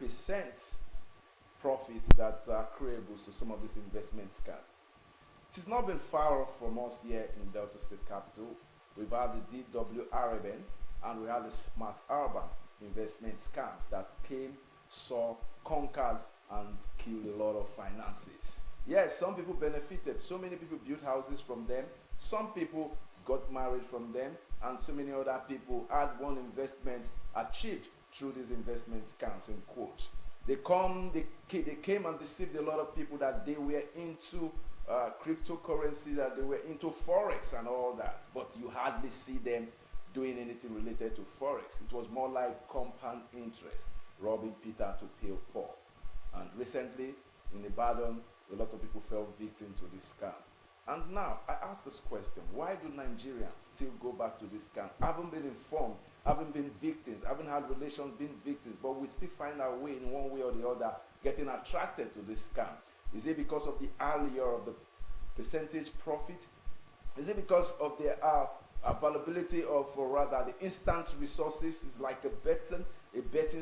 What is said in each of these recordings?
100% profits that are creable to some of these investment scams. It has not been far off from us here in Delta State Capital. We've had the DWRBN and we had the Smart Urban investment scams that came, saw, conquered, and killed a lot of finances. Yes, some people benefited. So many people built houses from them. Some people got married from them, and so many other people had one investment achieved through these investment scams, in quotes. They came and deceived a lot of people that they were into cryptocurrency, that they were into forex and all that, but you hardly see them doing anything related to forex. It was more like compound interest, robbing Peter to pay Paul. And recently in Ibadan, a lot of people fell victim to this scam. And now I ask this question: why do Nigerians still go back to this scam? Haven't been informed, haven't been victims, haven't had relations, been victims, but we still find our way in one way or the other getting attracted to this scam. Is it because of the allure of the percentage profit? Is it because of the availability of, or rather the instant resources? Is like a betting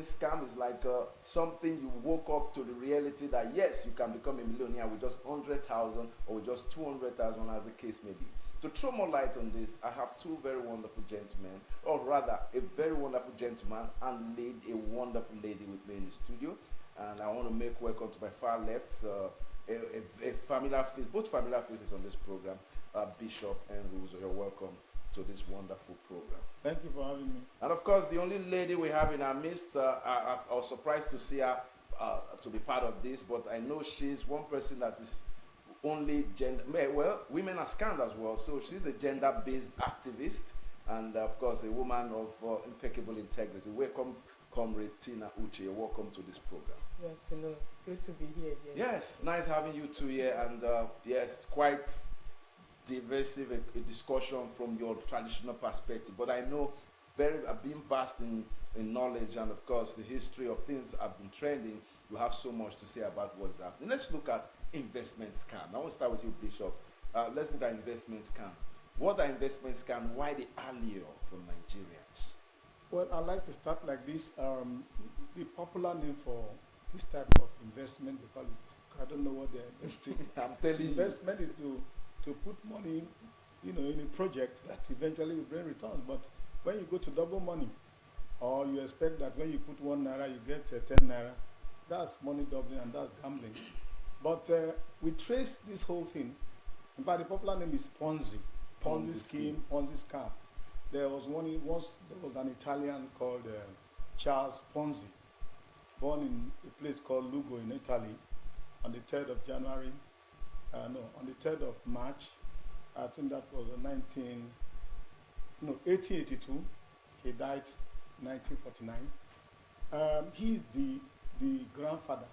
scam is like something you woke up to the reality that yes, you can become a millionaire with just 100,000 or with just 200,000, as the case may be. To throw more light on this, I have two very wonderful gentlemen, or rather a very wonderful gentleman and a wonderful lady with me in the studio. And I want to make welcome to my far left a familiar face, both familiar faces on this program, Bishop and Ruzo. You're welcome to this wonderful program. Thank you for having me. And of course, the only lady we have in our midst, I was surprised to see her to be part of this, but I know she's one person that is only gender, well, women are scammed as well, so she's a gender-based activist, and of course, a woman of impeccable integrity. Welcome, Comrade Tina Uche. Welcome to this program. Yes, good to be here again. Yes, nice having you two here, and yes, quite diverse a discussion from your traditional perspective, but I know being vast in knowledge and of course the history of things have been trending. You have so much to say about what is happening. Let's look at investment scam. I want to start with you, Bishop. Let's look at investment scam. What are investment scam? Why the allure for Nigerians? Well, I'd like to start like this. The popular name for this type of investment, they call it, I don't know what they're investing. I'm telling you. Investment is to put money, in a project that eventually will bring returns. But when you go to double money, or you expect that when you put 1 naira, you get 10 naira, that's money doubling and that's gambling. But we trace this whole thing. In fact, the popular name is Ponzi. Ponzi scheme, Ponzi scam. There was an Italian called Charles Ponzi, born in a place called Lugo in Italy on the 3rd of January. On the 3rd of March, I think that was 1882. He died 1949. He's the grandfather.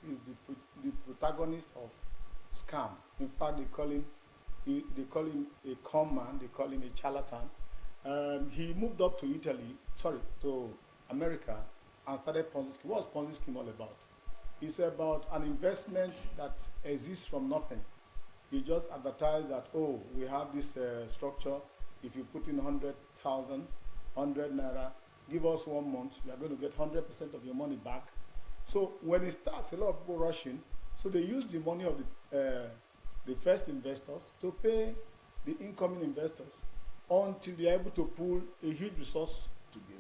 He's the protagonist of scam. In fact, they call him a con man. They call him a charlatan. He moved up to America, and started Ponzi scheme. What's Ponzi scheme all about? It's about an investment that exists from nothing. You just advertise that, oh, we have this structure. If you put in 100,000, 100 naira, give us 1 month, you are going to get 100% of your money back. So when it starts, a lot of people rushing. So they use the money of the first investors to pay the incoming investors until they are able to pull a huge resource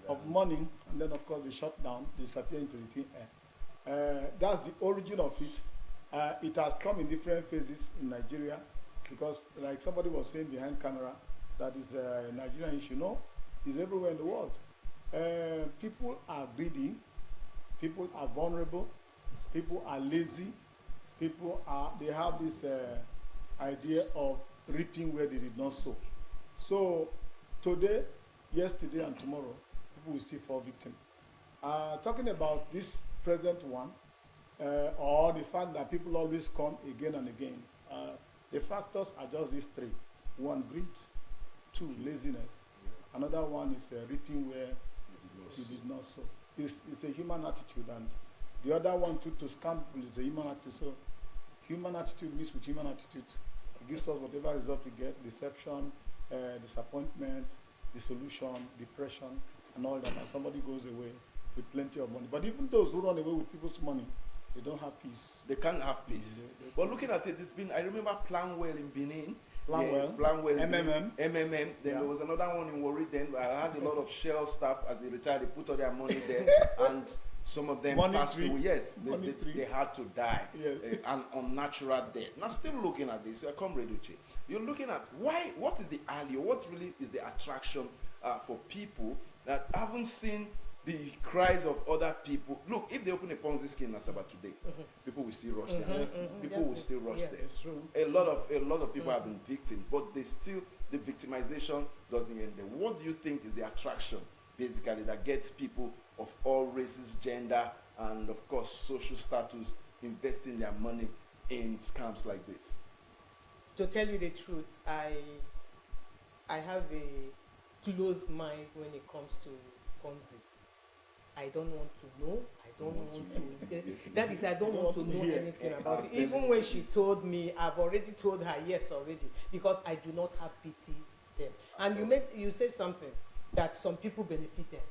of money, and then of course they shut down, they disappear into the thin air. That's the origin of it. It has come in different phases in Nigeria, because like somebody was saying behind camera, that is a Nigerian issue. No, it's everywhere in the world. People are greedy, people are vulnerable, people are lazy, they have this idea of reaping where they did not sow. So today, yesterday, and tomorrow, people will still fall victim. Talking about this present one, or the fact that people always come again and again, the factors are just these three. 1, greed. 2, laziness. Another one is reaping where you did not sow. It's a human attitude, and the other one too, to scam people, is a human attitude. So human attitude mixed with human attitude gives us whatever result we get: deception, disappointment, dissolution, depression, and all that. And somebody goes away with plenty of money. But even those who run away with people's money, they don't have peace. They can't have peace. But looking at it, it's been, I remember Planwell in Benin. Planwell in MMM. Then there was another one in Warri. Then I had a lot of Shell staff as they retired, they put all their money there. And some of them passed away. Yes, they had to die. Yes. An unnatural death. Now, still looking at this, Comrade Uche, you're looking at what is the allure, what really is the attraction for people that haven't seen the cries of other people. Look, if they open a Ponzi scheme in Asaba today, people will still rush there. People will still rush there. It's true. A lot of people have been victims, but the victimization doesn't end there. What do you think is the attraction, basically, that gets people of all races, gender, and of course social status investing their money in scams like this? To tell you the truth, I have a closed mind when it comes to Ponzi. I don't want to know. I don't want to. That is, I don't want to know anything about it. Even when she told me, I've already told her yes already, because I do not have pity them. And you say something that some people benefited.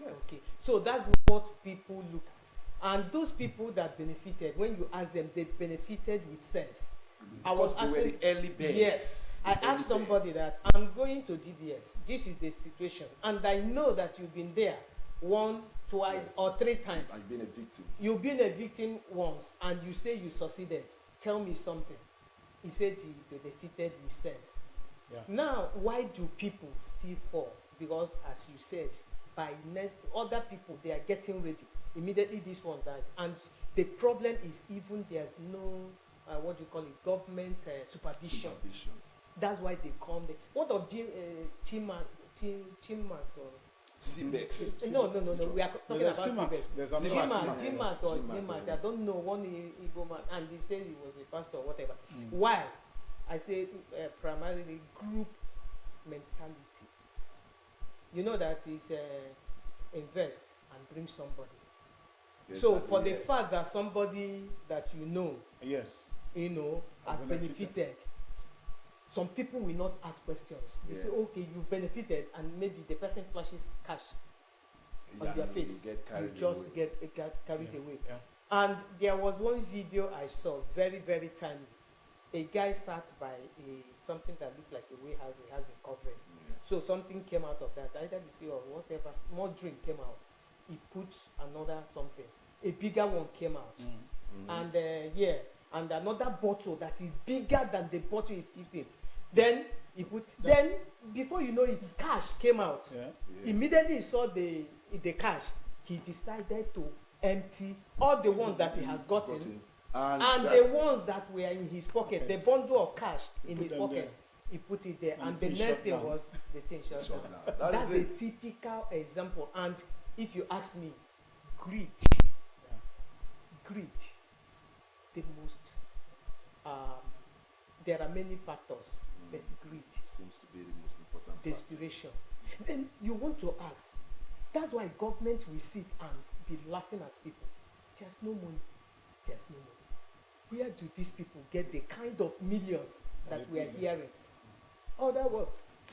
Yes. Okay, so that's what people look at. And those people that benefited, when you ask them, they benefited with sense. I was asking, they were the early birds. Yes, I asked somebody that I'm going to DBS. This is the situation, and I know that you've been there 1, 2, or 3 times. I've been a victim. You've been a victim once, and you say you succeeded. Tell me something. He said he benefited with sense. Yeah. Now, why do people still fall? Because, as you said, by next other people, they are getting ready. Immediately, this one died, and the problem is even there's no what do you call it, government supervision. That's why they come there. What of Chimax or CBEX? No. We are talking about CBEX. There's Chimax. I don't know, one Igbo man, and they say he was a pastor or whatever. Why? I say primarily group mentality. You know that is invest and bring somebody. Yes, so for the fact that somebody that you know, has benefited, some people will not ask questions. They say, okay, you benefited, and maybe the person flashes cash on your face. You just get carried away. Yeah. And there was one video I saw, very, very tiny. A guy sat by something that looked like a warehouse. He has a covering. So something came out of that, either biscuit or whatever, small drink came out. He put another something. A bigger one came out. And and another bottle that is bigger than the bottle he's keeping. Then he put, then before you know it, cash came out. Immediately he saw the cash, he decided to empty all the ones that he has gotten. And the ones that were in his pocket, the bundle of cash in his pocket, he put it there, and the next thing was the thing shut down. That's a typical example. And if you ask me, greed, the most, there are many factors, but greed seems to be the most important. Desperation. Then you want to ask. That's why government will sit and be laughing at people. There's no money. There's no money. Where do these people get the kind of millions that we are hearing? Other words,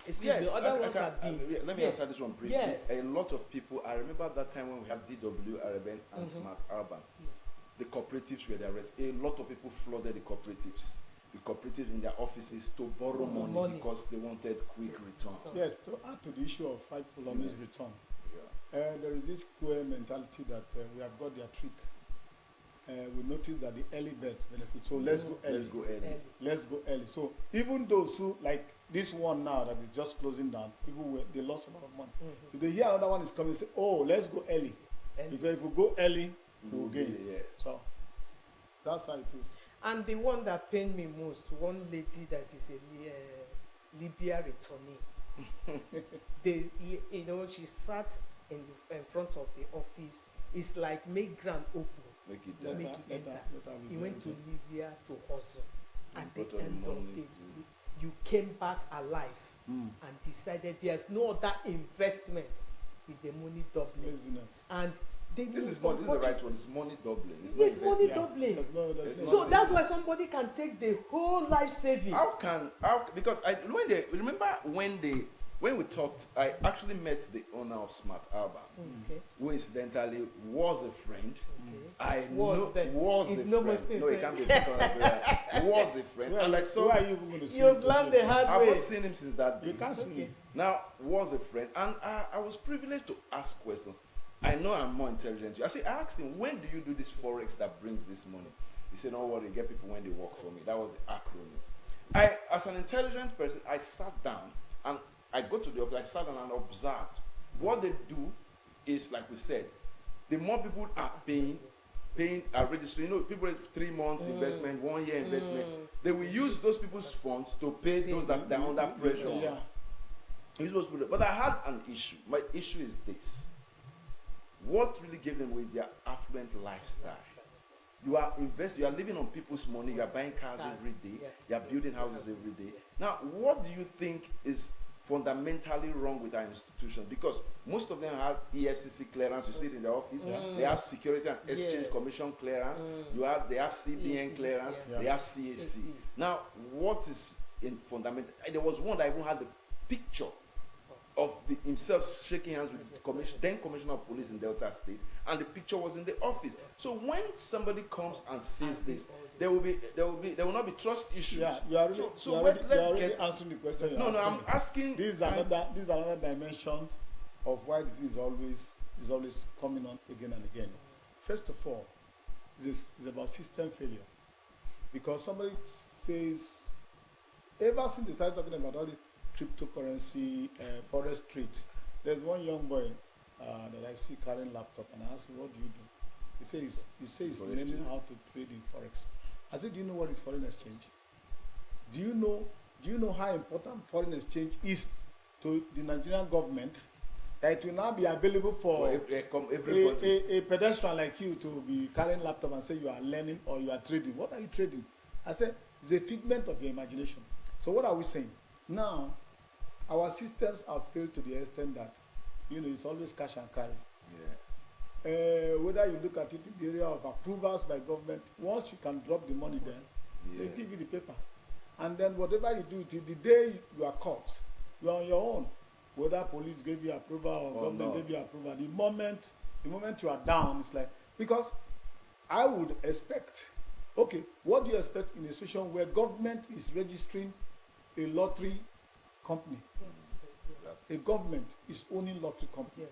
let me answer this one briefly. Yes. A lot of people, I remember that time when we had DW Araben and Smart Urban. The cooperatives were there. A lot of people flooded the cooperatives. The cooperatives in their offices to borrow money because they wanted quick returns. Yes, to add to the issue of fight for return, there is this square mentality that we have got their trick. We noticed that the early birds benefit. So let's go early. Let's go early. So even those who, like this one now that is just closing down, they lost a lot of money. If they hear another one is coming, say, oh, let's go early. Because if we go early, we will gain. So that's how it is. And the one that pained me most, one lady that is a Libya returnee. She sat in front of the office. It's like make ground open. Make it enter. He went to Libya to hustle. At the end of the day, you came back alive and decided there's no other investment. Is the money doubling. And this is the right one. It's money doubling. It's money doubling. So that's why somebody can take the whole life saving. Because I remember when when we talked, I actually met the owner of Smart Urban, Okay. who incidentally was a friend. Okay. I Was know then. was It's a no more friend. No, it can't be a was a friend. Where And I where saw are you even going to see You've him learned today? the hard I've way. not seen him since that day. You can't see Okay. him. Now, was a friend, and I was privileged to ask questions. I know I'm more intelligent. I asked him, when do you do this forex that brings this money? He said, don't worry, get people when they work for me. That was the acronym. As an intelligent person, I sat down and I go to the office. I sat down and observed. What they do is, like we said, the more people are paying are registering. People have 3 months investment, 1 year investment. They will use those people's funds to pay those that are under pressure. Yeah. But I had an issue. My issue is this. What really gave them away is their affluent lifestyle. You are living on people's money, you are buying cars every day, you are building houses every day. Now, what do you think is fundamentally wrong with our institutions? Because most of them have EFCC clearance, you see it in the office, they have Security and Exchange Commission clearance, they have CBN clearance, they have CAC. Now, what is in fundamental? There was one that even had the picture of himself shaking hands with the then Commissioner of Police in Delta State, and the picture was in the office. So when somebody comes and sees this, there will not be trust issues. Yeah, you are already answering the question. I'm asking. This is another dimension of why this is always coming on again and again. First of all, this is about system failure, because somebody says, ever since they started talking about all the cryptocurrency, forest trade, there's one young boy that I see carrying laptop, and I ask him, what do you do? He says he's learning how to trade in forex. I said, do you know what is foreign exchange? Do you know how important foreign exchange is to the Nigerian government, that it will now be available for a pedestrian like you to be carrying laptop and say you are learning or you are trading? What are you trading? I said, it's a figment of your imagination. So what are we saying? Now, our systems have failed to the extent that, it's always cash and carry. Yeah. Whether you look at it in the area of approvals by government, once you can drop the money there, they give you the paper. And then whatever you do, till the day you are caught, you are on your own. Whether police gave you approval or government gave you approval, the moment you are down, it's like, because I would expect, okay, what do you expect in a situation where government is registering a lottery company? A government is owning lottery company.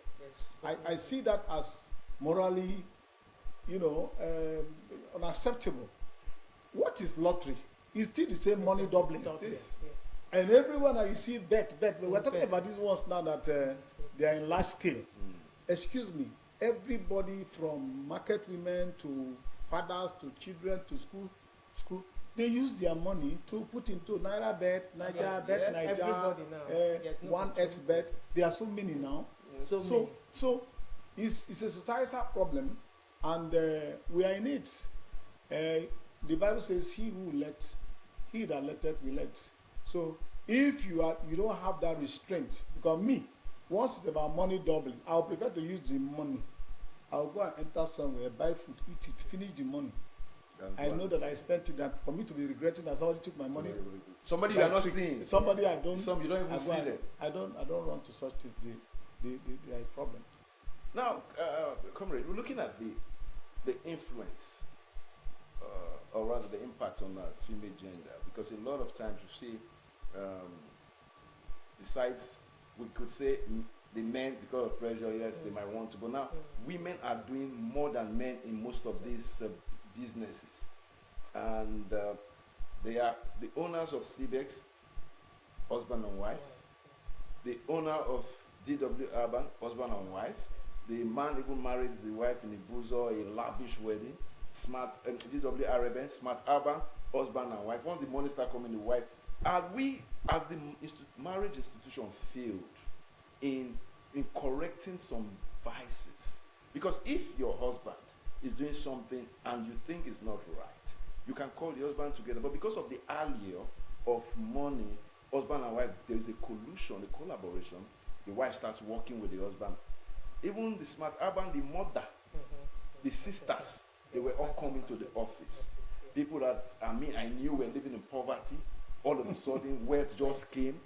I see that as morally, unacceptable. What is lottery? It's still the same money doubling. And everyone that you see bet. But we're talking about these ones now that they are in large scale. Excuse me, everybody from market women to fathers to children to school, they use their money to put into Naira bet, Naija bet, Naija, 1x bet. There are so many now. So it's a societal problem, and we are in it. The Bible says, he that letteth will let. So if you don't have that restraint, because once it's about money doubling, I'll prefer to use the money. I'll go and enter somewhere, buy food, eat it, finish the money. I know that I spent it. That for me to be regretting that somebody took my money. Somebody you are not seeing. Somebody I don't. Some you don't even see them. I don't run to such things. They are a problem. Now, comrade, we're looking at the influence, or rather the impact on female gender, because a lot of times you see, besides, we could say the men, because of pressure, yes, they might want to, but now women are doing more than men in most of these businesses, and they are the owners of CBEX, husband and wife, the owner of DW Urban, husband and wife, the man even married the wife in a buzo, a lavish wedding, DW Urban, Smart Urban, husband and wife. Once the money start coming, the wife. Are we, as the marriage institution, failed in correcting some vices? Because if your husband is doing something and you think it's not right, you can call the husband together. But because of the allure of money, husband and wife, there is a collusion, a collaboration. The wife starts working with the husband. Even the Smart Urban, the mother, the sisters, they were all coming to the office. People that I knew were living in poverty. All of a sudden, wealth just came.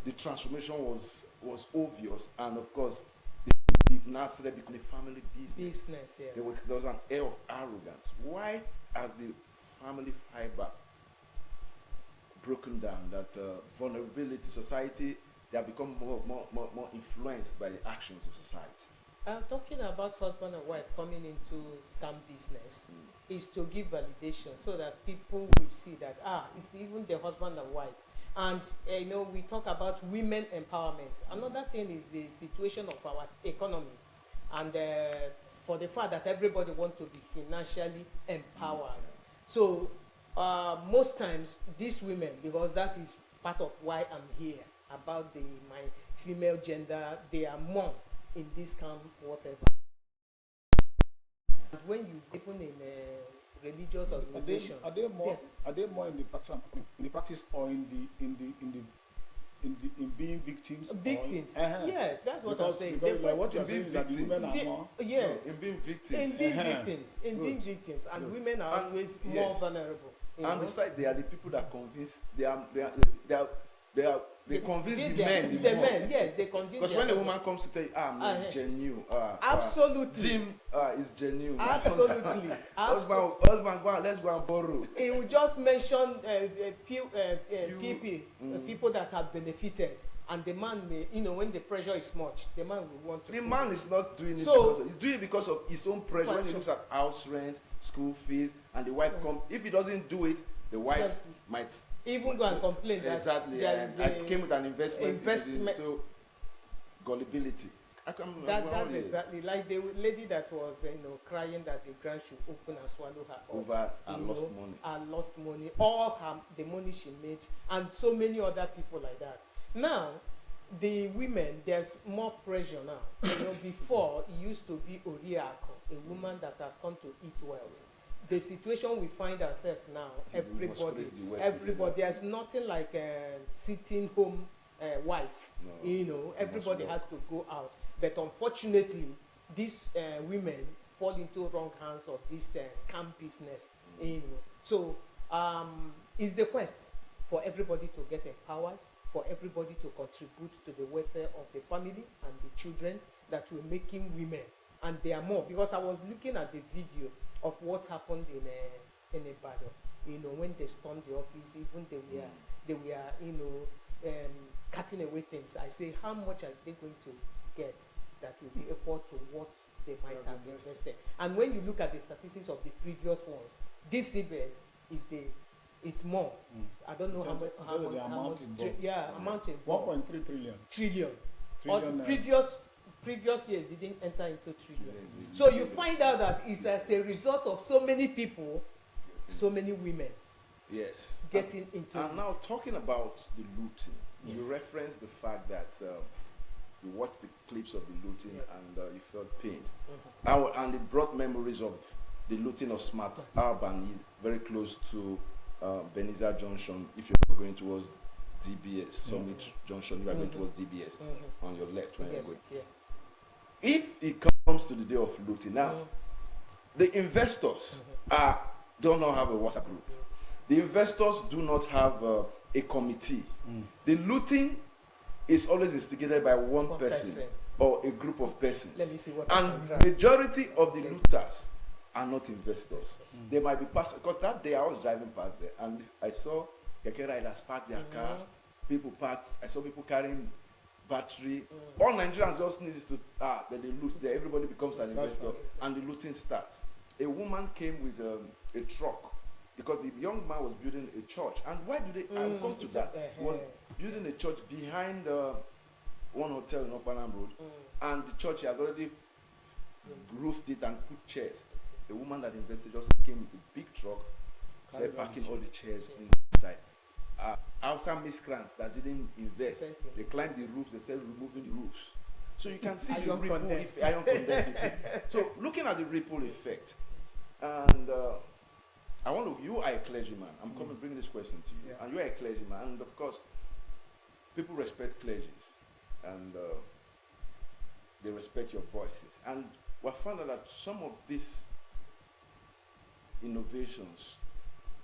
the transformation was obvious, and of course, now started becoming a family business. Yes. There was an air of arrogance. Why has the family fiber broken down? That vulnerability, society, they have become more influenced by the actions of society. Talking about husband and wife coming into scam business is to give validation so that people will see that it's even the husband and wife. And we talk about women empowerment. Another thing is the situation of our economy, and for the fact that everybody wants to be financially empowered. So most times these women, because that is part of why I'm here about my female gender, they are more in this camp, whatever. And when you even in a religious organization, are they more in the practice or in being victims? Victims. Yes, that's what because, I'm saying. Because like what you're saying is that the women are more. Yes. No, in being victims. In being victims. In being victims, and women are always more vulnerable. And besides, they are the people that convince. They convince the men. The men, yes, they convince. Because when a woman comes to tell you, no, it's genuine. Absolutely. Dim is genuine. Absolutely. Husband, go on, let's go and borrow. He will just mention people that have benefited. And the man may, when the pressure is much, the man will want to. The man is not doing it because he's doing it because of his own pressure. When he looks at house rent, school fees, and the wife comes, if he doesn't do it, the wife might even go and complain. Exactly. I came with an investment. So gullibility. That's exactly like the lady that was crying that the grant should open and swallow her over and lost money. And lost money, the money she made, and so many other people like that. Now, the women, there's more pressure now. Before it used to be Oriako, a woman that has come to eat well. The situation we find ourselves now, everybody, there's nothing like a sitting home wife. No, everybody has to go out. But unfortunately, these women fall into wrong hands of this scam business. So it's the quest for everybody to get empowered, for everybody to contribute to the welfare of the family and the children, that we're making women. And there are more, because I was looking at the video of what happened in Ibadan. When they stormed the office, even they were cutting away things. I say, how much are they going to get that will be equal to what they might have invested? And when you look at the statistics of the previous ones, this CBS it's more. I don't know how much. Amount involved. 1.3 trillion. Previous years didn't enter into trillion. So you find out that it's as a result of so many people, so many women. Yes. Getting into it. And now talking about the looting, you referenced the fact that you watched the clips of the looting and you felt pained. And it brought memories of the looting of Smart Urban, very close to Beniza Junction. If you're going towards DBS, Summit Junction, you are going towards DBS on your left when you're going. If it comes to the day of looting, now the investors do not have a WhatsApp group. The investors do not have a committee. The looting is always instigated by one person or a group of persons. Let me see what and majority of the looters are not investors. They might be passing, because that day I was driving past there and I saw Keke riders park their car, people parked, I saw people carrying battery. All Nigerians just need is to that they loot there, everybody becomes an investor and the looting starts. A woman came with a truck because the young man was building a church. And why do they I will come to that? He was building a church behind one hotel in Opanam Road, and the church had already roofed it and put chairs. The woman that invested just came with a big truck, started parking all the chairs inside. Outside miscreants that didn't invest, they climbed the roofs, they started removing the roofs. So you can see the ripple effect. So looking at the ripple effect, and I want to, you are a clergyman. I'm coming to bring this question to you. And you are a clergyman, and of course, people respect clergies, and they respect your voices. And we found out that some of these innovations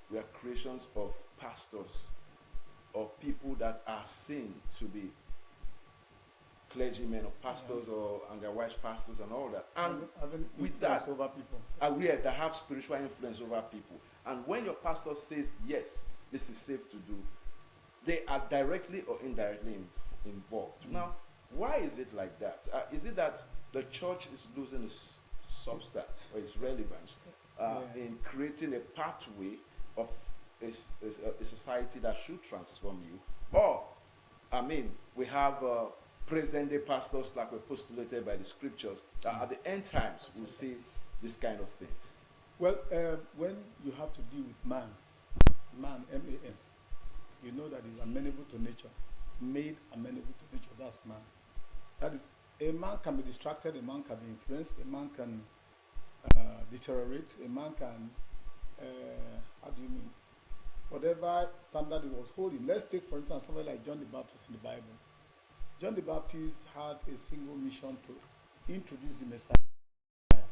were creations of pastors of people that are seen to be clergymen or pastors or and their wives pastors and all that. And having with that, over people. Yes, that have spiritual influence over people. And when your pastor says, yes, this is safe to do, they are directly or indirectly involved. Now, why is it like that? Is it that the church is losing its substance or its relevance in creating a pathway of a society that should transform you? Or, I mean, we have present-day pastors like we're postulated by the scriptures. At the end times, we'll see this kind of things. Well, when you have to deal with man, M-A-N, you know that he's amenable to nature. Made amenable to nature, that's man. That is, a man can be distracted, a man can be influenced, a man can deteriorate, a man can, how do you mean? Whatever standard he was holding. Let's take, for instance, somebody like John the Baptist in the Bible. John the Baptist had a single mission to introduce the Messiah.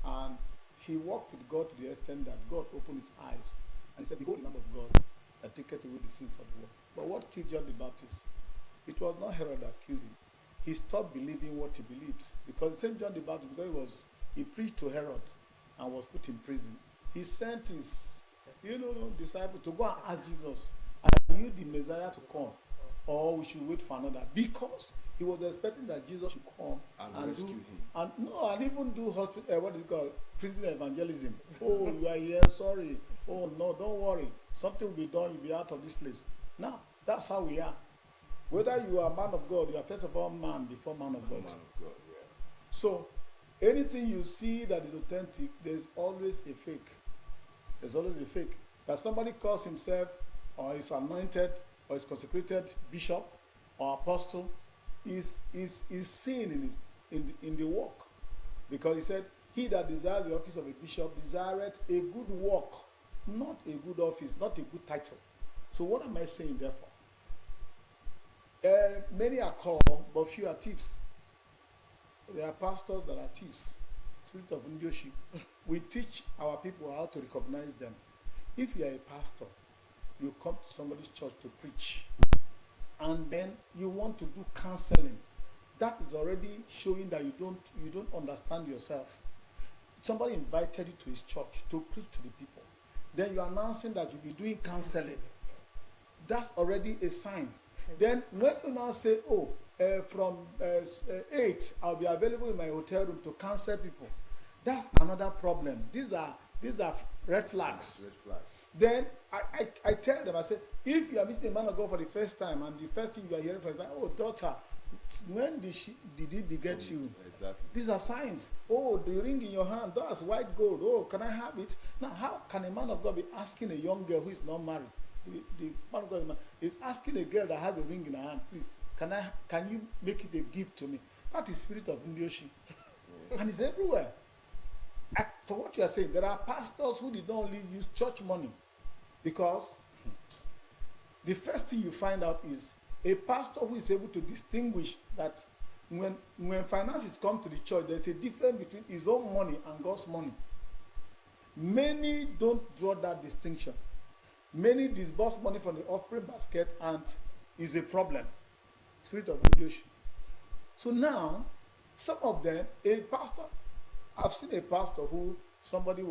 And he walked with God to the extent that God opened his eyes and he said, behold the Lamb of God that taketh away the sins of the world. But what killed John the Baptist? It was not Herod that killed him. He stopped believing what he believed. Because the same John the Baptist, because he preached to Herod and was put in prison, he sent his disciples to go and ask Jesus, are you the Messiah to come? Or we should wait for another? Because he was expecting that Jesus should come and rescue him. And even do what is it called? Prison evangelism. Oh, you are here, sorry. Oh no, don't worry. Something will be done, you'll be out of this place. Now, that's how we are. Whether you are a man of God, you are first of all man before man of God. Man of God, yeah. So, anything you see that is authentic, there's always a fake. There's always a fake. That somebody calls himself or is anointed or is consecrated bishop or apostle is seen in the work. Because he said, he that desires the office of a bishop desireth a good work, not a good office, not a good title. So what am I saying therefore? Many are called, but few are thieves. There are pastors that are thieves. Spirit of Indioshi. We teach our people how to recognize them. If you are a pastor, you come to somebody's church to preach, and then you want to do counseling, that is already showing that you don't understand yourself. Somebody invited you to his church to preach to the people. Then you're announcing that you'll be doing counseling. That's already a sign. Then when you now say, from 8, I'll be available in my hotel room to counsel people, that's another problem. These are red flags. Red flags. Then I tell them, I say, if you are meeting a man of God for the first time and the first thing you are hearing from him is, oh daughter, when did he beget you? Exactly. These are signs. Oh, the ring in your hand, that's white gold. Oh, can I have it? Now, how can a man of God be asking a young girl who is not married? The man of God is asking a girl that has a ring in her hand, please, can you make it a gift to me? That is spirit of Indioshi. And it's everywhere. For what you are saying, there are pastors who did not only use church money, because the first thing you find out is a pastor who is able to distinguish that when finances come to the church, there's a difference between his own money and God's money. Many don't draw that distinction. Many disburse money from the offering basket and is a problem. Spirit of Indioshi. So now, some of them, a pastor, I've seen a pastor who somebody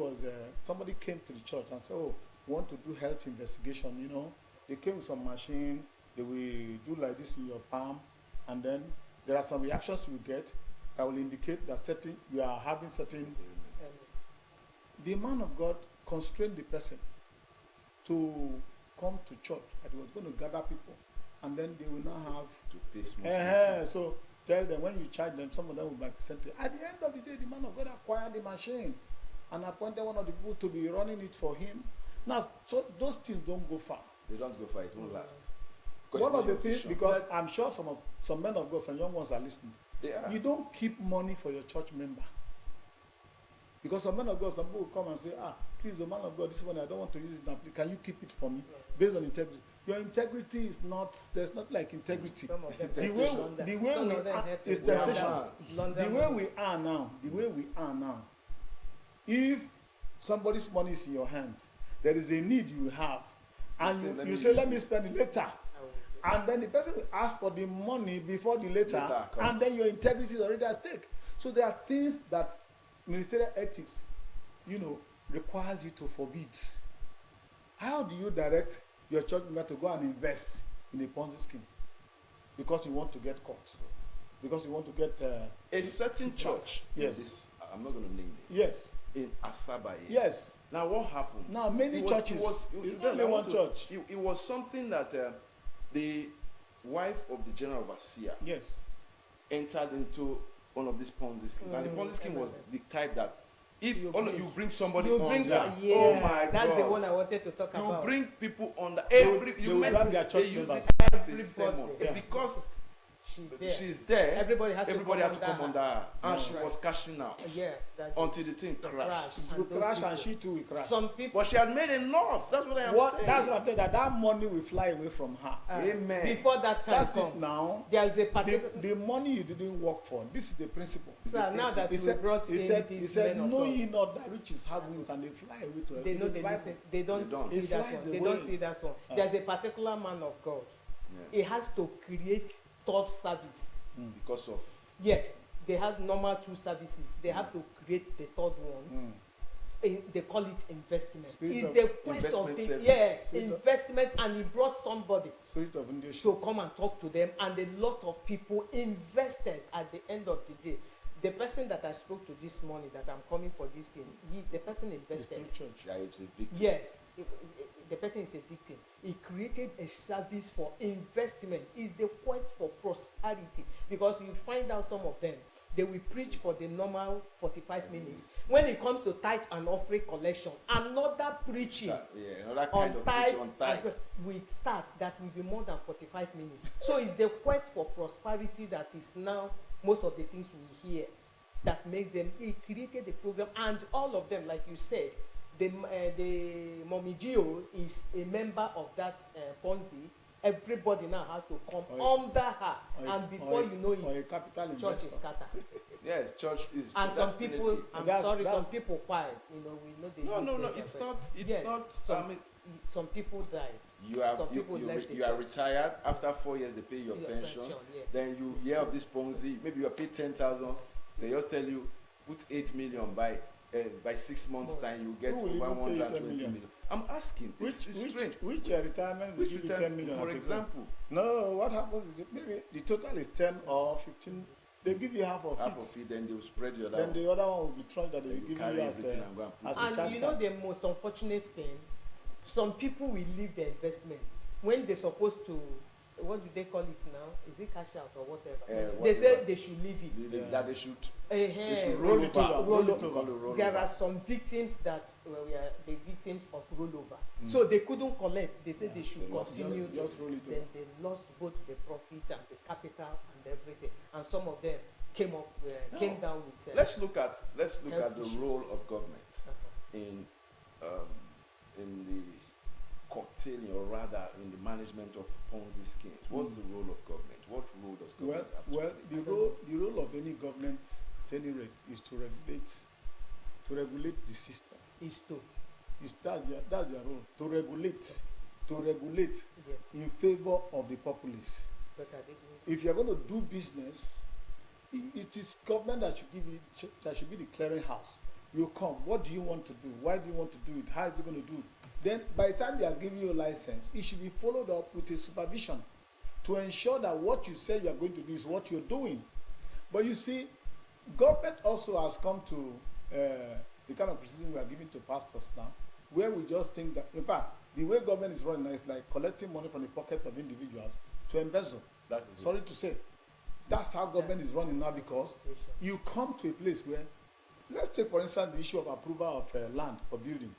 came to the church and said, oh, we want to do health investigation, They came with some machine, they will do like this in your palm, and then there are some reactions you will get that will indicate that you are having certain. The man of God constrained the person to come to church, that he was going to gather people, and then they will now have to pay so tell them when you charge them, some of them will be presented. At the end of the day, the man of God acquired the machine and appointed one of the people to be running it for him. Now, so those things don't go far. They don't go far. It won't last. One of the things, because I'm sure some men of God, some young ones are listening. Yeah. You don't keep money for your church member. Because some men of God, some people will come and say, please, the man of God, this money, I don't want to use it now. Can you keep it for me? Based on integrity. Your integrity is not, there's not like integrity. The way we are is temptation. The way we are now, if somebody's money is in your hand, there is a need you have, and you say, let me spend it later. And then the person will ask for the money before the later and then your integrity is already at stake. So there are things that ministerial ethics, requires you to forbid. How do you direct your church member to go and invest in a Ponzi scheme? Because you want to get caught. Because you want to get... a certain church. Yes. I'm not going to name it. Yes. In Asaba. Yes. Now what happened? Now many churches. It's not only one church. It was something that the wife of the general overseer entered into one of these Ponzi schemes. And the Ponzi scheme was the type that if you bring somebody on oh my God. That's the one I wanted to talk about. You bring people on the they will grab their church members. Because she's there. Everybody has to come under her. And she was cashing out. Until the thing crashed. It will crash and she too will crash. Some people, but she had made enough. That's what I am saying. That's what I'm saying. That money will fly away from her. Amen. Before that time comes, now, there's a particular... the money you didn't work for. This is the principle. So now that he said, know ye not that riches have wings and they fly away to they know they don't see that one. They don't see that one. There's a particular man of God. He has to create third service. Because of... Yes, they have normal 2 services. They have to create the third one. They call it investment. It's the quest of the... Yes, investment. And he brought somebody to come and talk to them. And a lot of people invested at the end of the day. The person that I spoke to this morning, that I'm coming for this game, the person invested. Yeah, it's a victim. Yes, the person is a victim. He created a service for investment. It's the quest for prosperity. Because you find out some of them, they will preach for the normal 45 minutes. When it comes to tithe and offering collection, another preaching another kind of preaching on tithe will start that will be more than 45 minutes. So it's the quest for prosperity that is now most of the things we hear that makes them. He created the program, and all of them, like you said, the Mommy Gio is a member of that Ponzi. Everybody now has to come under her, and before you know it, church is scattered. Yes, church is. And some people, some people quiet. We know they. No. It's not. It's not. Some people died. You are retired. After 4 years, they pay your pension. Then you hear of this Ponzi. Maybe you are paid 10,000. They just tell you put 8 million by 6 months time. You get over 120 million. I'm asking. Which retirement will give you 10 million? For example. No, what happens is maybe the total is 10 or 15. They give you half of it. Then they will spread the other one. Then the other one will be trust that they will give you as a and you know the most unfortunate thing? Some people will leave their investment when they're supposed to, what do they call it now? Is it cash out or whatever? They say they should leave it. That they should roll it over. There are some victims that we are the victims of rollover. So they couldn't collect. They said they should continue. Just roll it over. Then they lost both the profit and the capital and everything. And some of them came down with. Let's look at the role of government in the curtailing, or rather in the management of Ponzi schemes. What's the role of government? What role does government have? Well, the role of any government, at any rate, is to regulate the system. That's their role. To regulate in favor of the populace. If you're going to do business, it is government that should be the clearinghouse. You come, what do you want to do? Why do you want to do it? How is it going to do it? Then by the time they are giving you a license, it should be followed up with a supervision to ensure that what you say you are going to do is what you're doing. But you see, government also has come to the kind of criticism we are giving to pastors now, where we just think that, in fact, the way government is running now is like collecting money from the pocket of individuals to embezzle. Sorry to say. That's how government is running now, because you come to a place where, let's take for instance the issue of approval of land for building.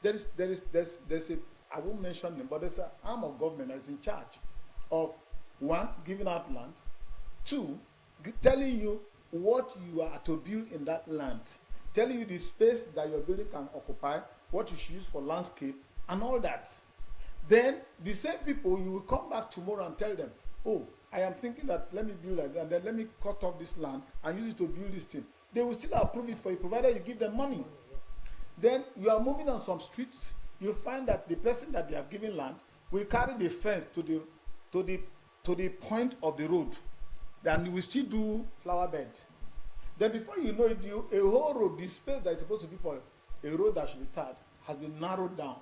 There's a, I won't mention them, but there's an arm of government that's in charge of, 1, giving out land, 2, telling you what you are to build in that land, telling you the space that your building can occupy, what you should use for landscape, and all that. Then the same people, you will come back tomorrow and tell them, oh, I am thinking that let me build like that, and then let me cut off this land and use it to build this thing. They will still approve it for you, provided you give them money. Then you are moving on some streets, you find that the person that they have given land will carry the fence to the point of the road. Then you will still do flower bed. Then before you know it, a whole road, the space that is supposed to be for a road that should be tarred, has been narrowed down.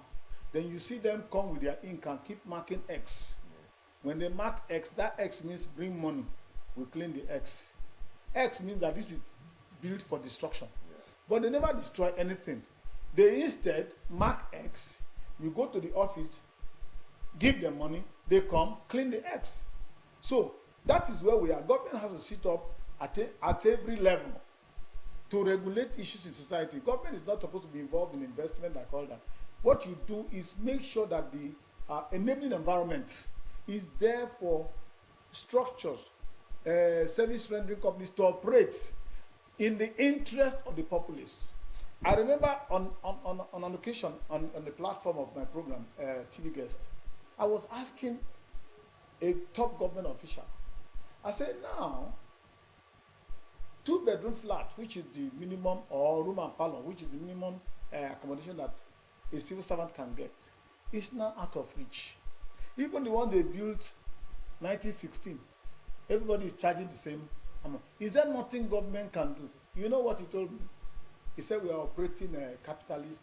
Then you see them come with their ink and keep marking X. When they mark X, that X means bring money. We clean the X. X means that this is built for destruction. But they never destroy anything. They instead mark X. You go to the office, give them money, they come, clean the X. So that is where we are. Government has to sit up at every level to regulate issues in society. Government is not supposed to be involved in investment like all that. What you do is make sure that the enabling environment is there for structures, service rendering companies to operate in the interest of the populace. I remember on an occasion on the platform of my program, TV Guest, I was asking a top government official, I said, now, 2-bedroom flat, which is the minimum, or room and parlor, which is the minimum accommodation that a civil servant can get, is now out of reach. Even the one they built 1916, everybody is charging the same amount. Is there nothing government can do? You know what he told me? He said we are operating a capitalist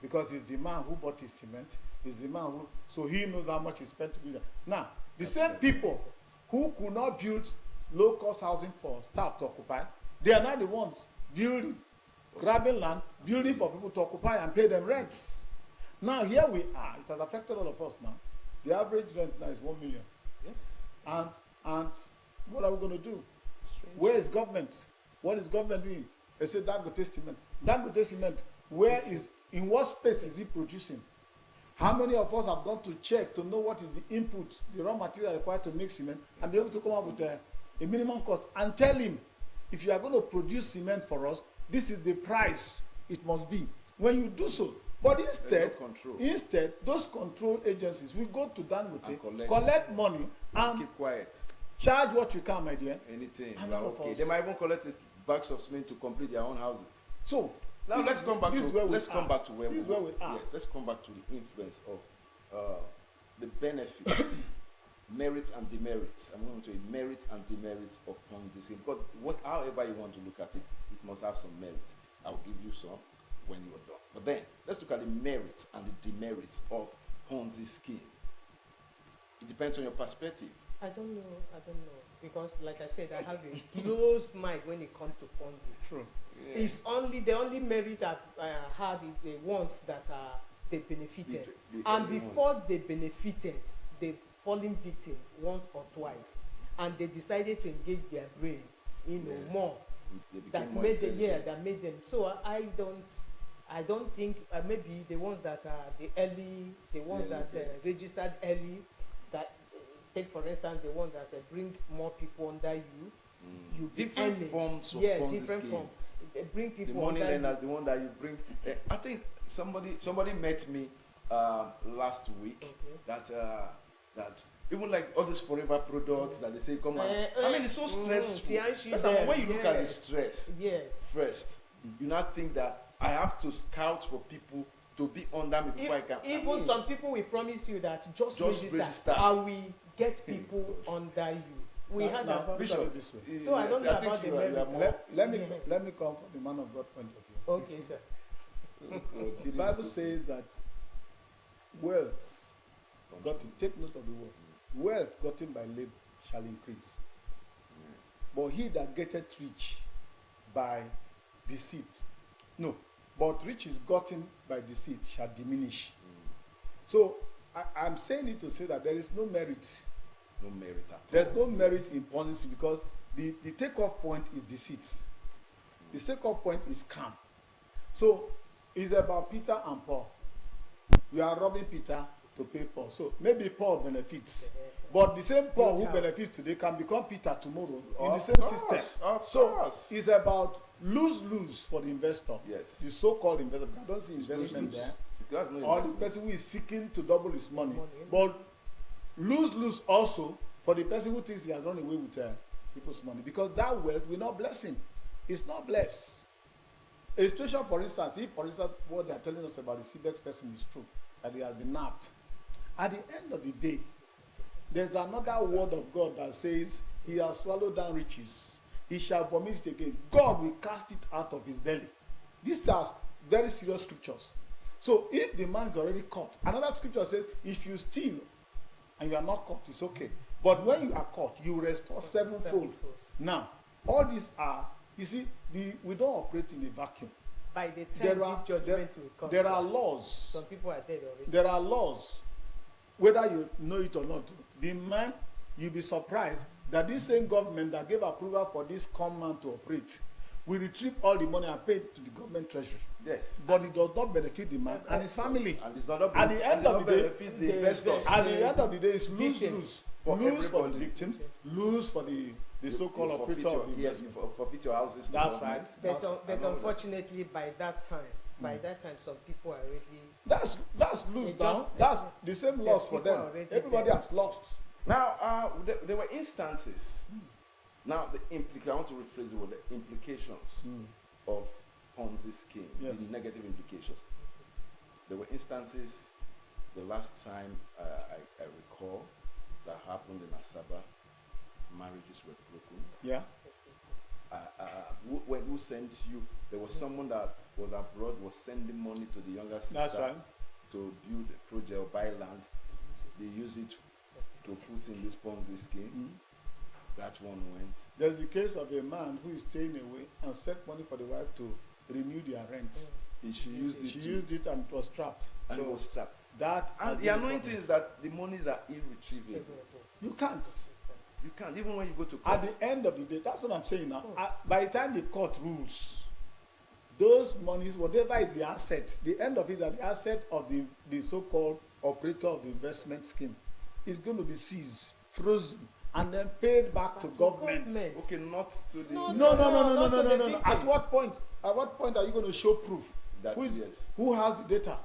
because it's the man who bought his cement, it's the man who, so he knows how much he spent to build that. Now, the same people who could not build low-cost housing for staff to occupy, they are now the ones building, grabbing land, building for people to occupy and pay them rents. Now, here we are. It has affected all of us now. The average rent now is 1 million. Yes. And what are we going to do? Strange. Where is government? What is government doing? They say Dangote cement. Dangote cement, in what space is it producing? How many of us have gone to check to know what is the input, the raw material required to make cement, and be able to come up with a minimum cost and tell him, if you are going to produce cement for us, this is the price it must be. When you do so, but instead, those control agencies will go to Dangote, collect money, and keep quiet. Charge what you can, my dear. Anything. Like, okay. They might even collect bags of cement to complete their own houses. So now let's come back to where we are. Yes, let's come back to the influence of the benefits, merits and demerits. I'm going to say merits and demerits upon this scheme. Because however you want to look at it, it must have some merit. I'll give you some when you are done. But then let's look at the merits and the demerits of Ponzi scheme. It depends on your perspective. I don't know. Because like I said, I have a closed mind when it comes to Ponzi. True. Yeah. It's only the only merit I've had is the ones that they benefited. And before they benefited, they fallen victim once or twice. And they decided to engage their brain, more. That made them. So I don't think maybe the ones that are the ones that registered early, that take for instance the ones that bring more people under you. You different forms of different forms. They bring people. The money lenders, the one that you bring. I think somebody met me last week that even like all these forever products that they say come on. I mean, it's so stressful. When you look at the stress, first, you not think that I have to scout for people to be under me before I can. Even some people will promise you that just register. I will get people under you. We had that Bishop this way. So I don't know about the merits. Let me come from the man of God point of view. Okay, sir. The Bible says that wealth take note of the word. Wealth gotten by labor shall increase. But he that getteth rich by deceit. No, but rich is gotten by deceit shall diminish. So I'm saying it to say that there is no merit. No merit at all. There's no merit in Ponzi because the takeoff point is deceit. The takeoff point is scam. So it's about Peter and Paul. You are robbing Peter to pay Paul. So maybe Paul benefits. But the same Paul who benefits today can become Peter tomorrow in the same system. So it's about lose-lose for the investor. Yes. The so-called investor. I don't see investment there. Or the person who is seeking to double his money. But lose also for the person who thinks he has run away with people's money, because that wealth will not bless him. It's not blessed. A situation, for instance, if, for instance, what they are telling us about the CBEX person is true, that he has been nabbed, at the end of the day, there's another word of God that says, he has swallowed down riches. He shall vomit it again. God will cast it out of his belly. These are very serious scriptures. So if the man is already caught, another scripture says, if you steal and you are not caught, it's okay. But when you are caught, you restore sevenfold. Now, all these are, you see, we don't operate in a vacuum. By the time this judgment will come, there are laws. some people are dead already. There are laws, whether you know it or not. The man, you'll be surprised that this same government that gave approval for this command to operate will retrieve all the money and pay it to the government treasury. Yes. But it does not benefit the man and his family. And it's not At the end of the day, the investors. at the end of the day, it's lose Victims. lose. Lose for the everybody. victims, lose for the so-called operator of the yes, investment. forfeit your houses. to That's government. right. But, And all unfortunately, by that time, some people are already. That's lose It down. just- That's the same Yes, loss for people them. are already Everybody dead. has lost. Now, there were instances. Now, I want to rephrase the word, the implications of Ponzi scheme, Yes. the negative implications. There were instances, the last time I recall, that happened in Asaba, marriages were broken. Yeah. Who sent you? There was someone that was abroad, was sending money to the younger sister That's right. to build a project or buy land. They use it to put in this Ponzi scheme. That one went. There's the case of a man who is staying away and sent money for the wife to renew their rent. She used it. She used it and it was trapped. and So it was trapped. that And has the been annoying problem. thing is that the monies are irretrievable. You can't. You can't, even when you go to At court. the end of the day, that's what I'm saying now. By the time the court rules, those monies, whatever is the asset, the end of it, that the asset of the so-called operator of the investment scheme is going to be seized, frozen, and then paid back to government. Okay, not to the. No, No. not to the At victims. what point? At what point are you going to show proof? That Who yes. Who has the data?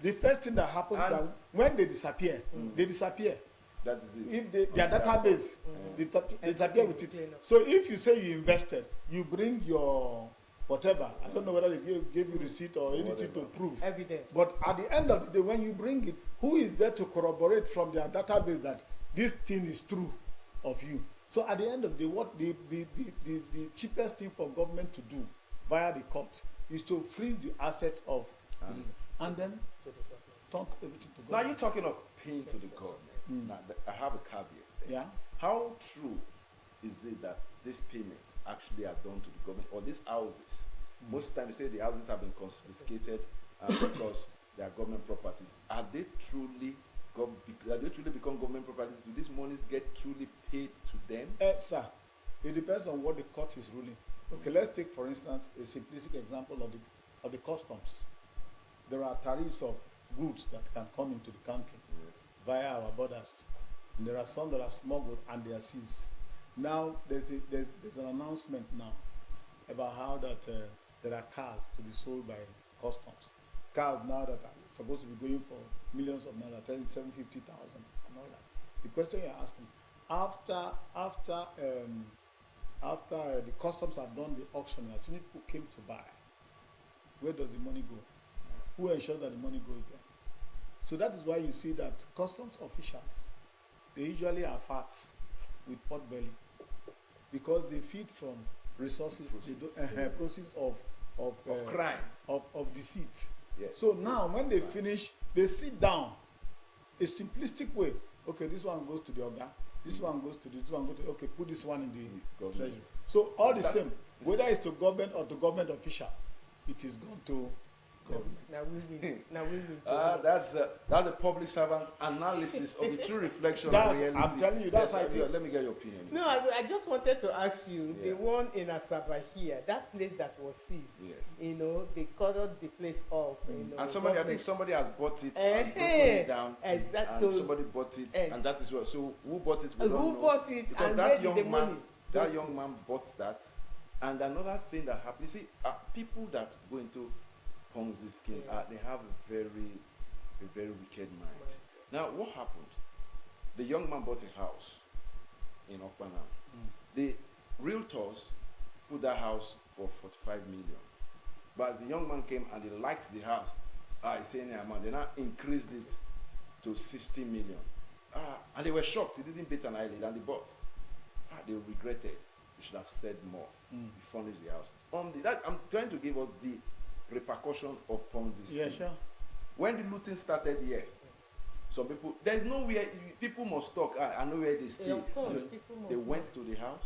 The first thing that happens is And- that when they disappear, they disappear. That is it. If their Until database, they disappear with it. So if you say you invested, you bring your whatever. I don't know whether they gave you receipt or anything to Whatever. prove. Evidence. But at the end of the day, when you bring it, who is there to corroborate from their database that this thing is true of you? So at the end of the day, what the cheapest thing for government to do via the court is to freeze the assets of and then To the government. talk everything to Now government. you're talking of paying to the government. Now I have a caveat there. Yeah. How true is it that these payments actually are done to the government or these houses? Most times you say the houses have been confiscated because they are government properties. Are they truly become government properties? Do these monies get truly paid to them? Sir, it depends on what the court is ruling. Okay, let's take for instance a simplistic example of the customs. There are tariffs of goods that can come into the country via our borders. And there are some that are smuggled and they are seized. Now there's an announcement now about how that there are cars to be sold by customs. Cars now that are supposed to be going for millions of naira, 750,000 and all that. The question you're asking, after the customs have done the auction, as soon as people came to buy, where does the money go? Who ensures that the money goes there? So that is why you see that customs officials, they usually are fat with pot belly because they feed from resources, process of Crime. of deceit. Yes. So now when they finish, they sit down. A simplistic way. Okay, this one goes to the Oga. This one goes to this one goes to. Okay, put this one in the Government. treasury. So all the same, whether it's to government or to government official, it is gone to government. Now we will. That's a public servant analysis of the true reflection That's- of reality. I'm telling you, that's how it is. Let me get your opinion. No, I just wanted to ask you, Yeah. the one in Asaba here, that place that was seized, Yes. they cordoned the place off. And somebody, I think somebody has bought it and broken Eh-heh. it down. Exactly. And somebody bought it, and that is what. So who bought it? We And don't who know. bought it Because and that where did young the man, money that go young to? man bought that. And another thing that happened, you see, people that go into Ponzi scheme, Yeah. they have a very wicked mind. Now, what happened? The young man bought a house in Okpanam. The realtors put that house for 45 million. But as the young man came and he liked the house, he said any amount. They now increased it to 60 million. And they were shocked. He didn't bet an eyelid and they bought. They regretted. They should have said more. He furnished the house. I'm trying to give us the repercussion of Ponzi scheme. Yeah, sure. When the looting started here, some people, there's nowhere, people must talk. I know where they stay. Yeah, of course, people must They went to the house.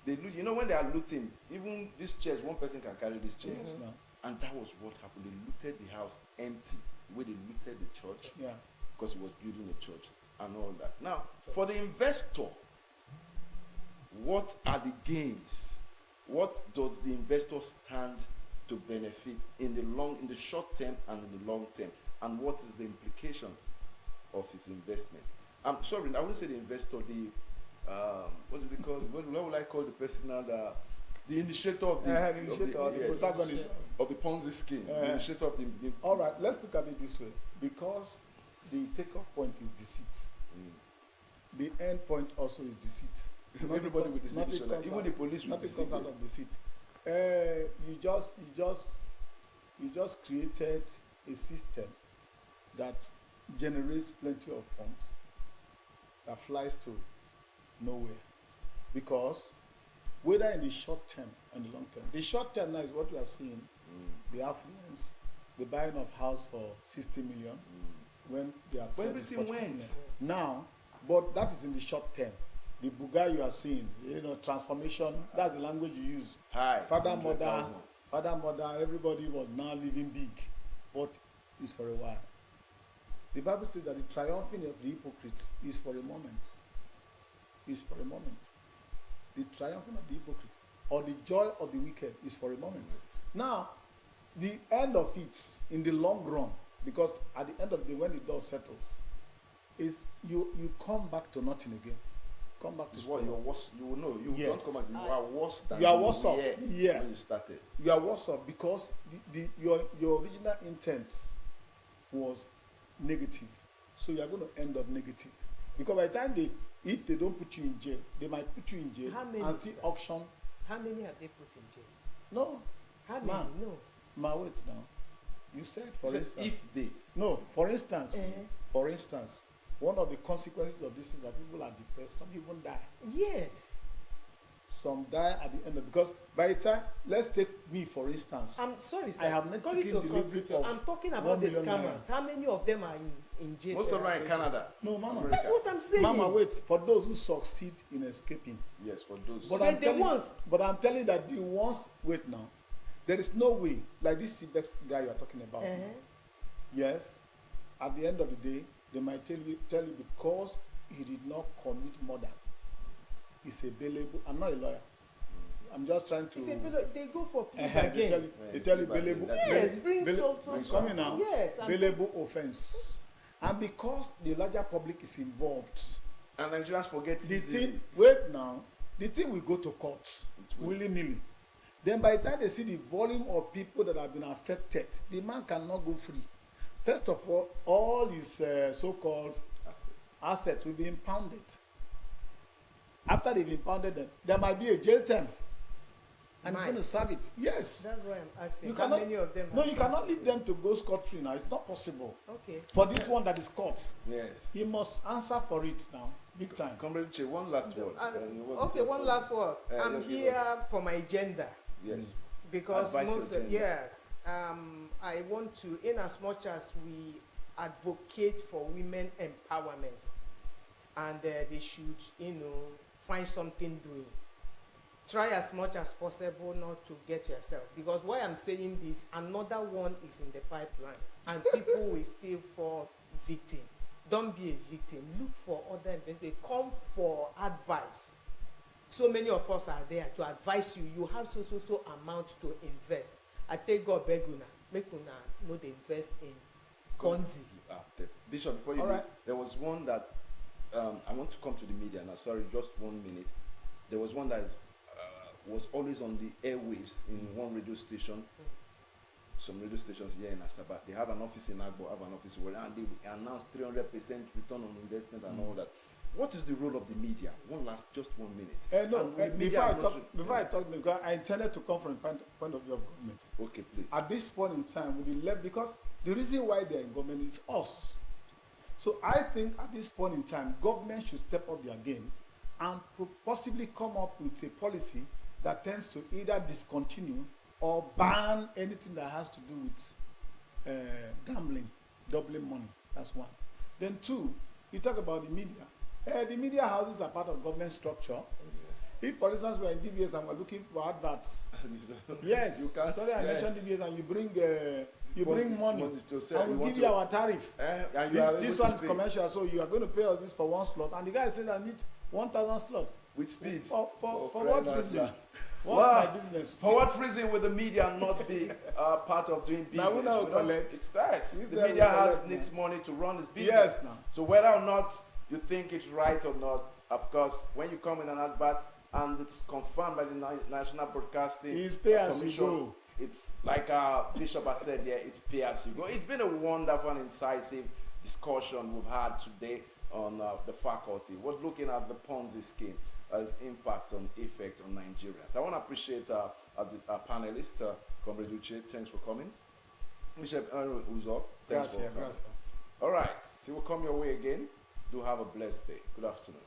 They loot. You know, when they are looting, even this chairs, one person can carry this chair. Yes, no. And that was what happened. They looted the house empty. The way they looted the church, Yeah. because he was building a church and all that. Now, for the investor, what are the gains? What does the investor stand to benefit in the short term and in the long term? And what is the implication of his investment? I'm sorry, I wouldn't say the investor, what do they call it? What will I call the person now? The initiator of the, the protagonist. of the Ponzi scheme. The initiator of the All right, let's look at it this way. Because the takeoff point is deceit. The end point also is deceit. Everybody will deceive each other. Even the police will deceive. Nothing comes out of deceit. You just created a system that generates plenty of funds that flies to nowhere. Because whether in the short term and the long term, the short term now is what we are seeing, the affluence, the buying of house for 60 million when they are when everything went. Now, but that is in the short term. The buga you are seeing, transformation, that's the language you use. Father, mother, everybody was now living big, but it's for a while. The Bible says that the triumphing of the hypocrites is for a moment. Is for a moment. The triumphing of the hypocrite or the joy of the wicked is for a moment. Now, the end of it in the long run, because at the end of the day, when the dust settles, is you come back to nothing again. Come back to what you're worse. You will know. You don't come back. You are worse than you are worse off. when you started. You are worse off because your original intent was negative, so you are going to end up negative. Because by the time if they don't put you in jail, they might put you in jail and still auction. How many have they put in jail? No. How many? No. Wait now. You said for instance. If they. No. For instance. For instance, one of the consequences of this is that people are depressed. Some even die. Yes. Some die at the end of, because by the time, let's take me for instance. I'm sorry, sir. I have not taken delivery of. I'm talking about the scammers. How many of them are in jail? Most of them are in Canada. No, Mama. That's what I'm saying. Mama, wait. For those who succeed in escaping. Yes, for those. But I'm telling you that the ones, wait now. There is no way, like this CBEX guy you are talking about. Yes. At the end of the day, they might tell you because he did not commit murder. It's a bailable. I'm not a lawyer. I'm just trying to. They go for plea again. They tell you bailable. Yes, bring coming now. Yes, bailable offense, and because the larger public is involved, and Nigerians forget the thing. Wait now, the thing will go to court willy-nilly. Then by the time they see the volume of people that have been affected, the man cannot go free. First of all his so-called assets will be impounded. After they've impounded them, there might be a jail term. And he's going to serve it. Yes. That's why I'm asking. How many of them? No, you cannot leave them to go scot-free now. It's not possible. Okay. For this one that is caught. Yes. He must answer for it now. Big time. Comrade Che, one last word. Okay, one last word. I'm here for my gender. Yes. Because I want to, in as much as we advocate for women empowerment, and they should, find something doing. Try as much as possible not to get yourself. Because why I'm saying this, another one is in the pipeline, and people will still fall victim. Don't be a victim. Look for other investors. Come for advice. So many of us are there to advise you. You have so amount to invest. I take God beg una, make una know they invest in Ponzi. Bishop, before you leave, there was one that I want to come to the media now. Sorry, just 1 minute. There was one that was always on the airwaves in one radio station. Some radio stations here in Asaba. They have an office in Agbo, have an office in Wale, and they announced 300% return on investment and all that. What is the role of the media? Just 1 minute. Before I talk, because I intended to come from a point of view of government. Okay, please. At this point in time, with the left, because the reason why they're in government is us. So I think at this point in time, government should step up their game and possibly come up with a policy that tends to either discontinue or ban anything that has to do with gambling, doubling money. That's one. Then two, you talk about the media. The media houses are part of government structure. If, for instance, we're in DBS and we're looking for adverts, yes, you can't, sorry, I mentioned DBS, and you bring money to say, and we give you our tariff. This one is pay. commercial, so you are going to pay us this for one slot. And the guy says, I need 1,000 slots. With speed. For what reason? What's my business? For what reason would the media not be part of doing business? It's theirs. The media needs money to run its business. Yes, now. So whether or not you think it's right or not, of course, when you come in an advert and it's confirmed by the National Broadcasting Commission, pay as you go. It's like Bishop has said, it's pay as you go. It's been a wonderful and incisive discussion we've had today on the faculty. We're looking at the Ponzi scheme as impact on effect on Nigerians. I want to appreciate our panelists, Comrade Uche, thanks for coming. Bishop Uzo, thanks for coming. All right, see, we'll come your way again. Do have a blessed day. Good afternoon.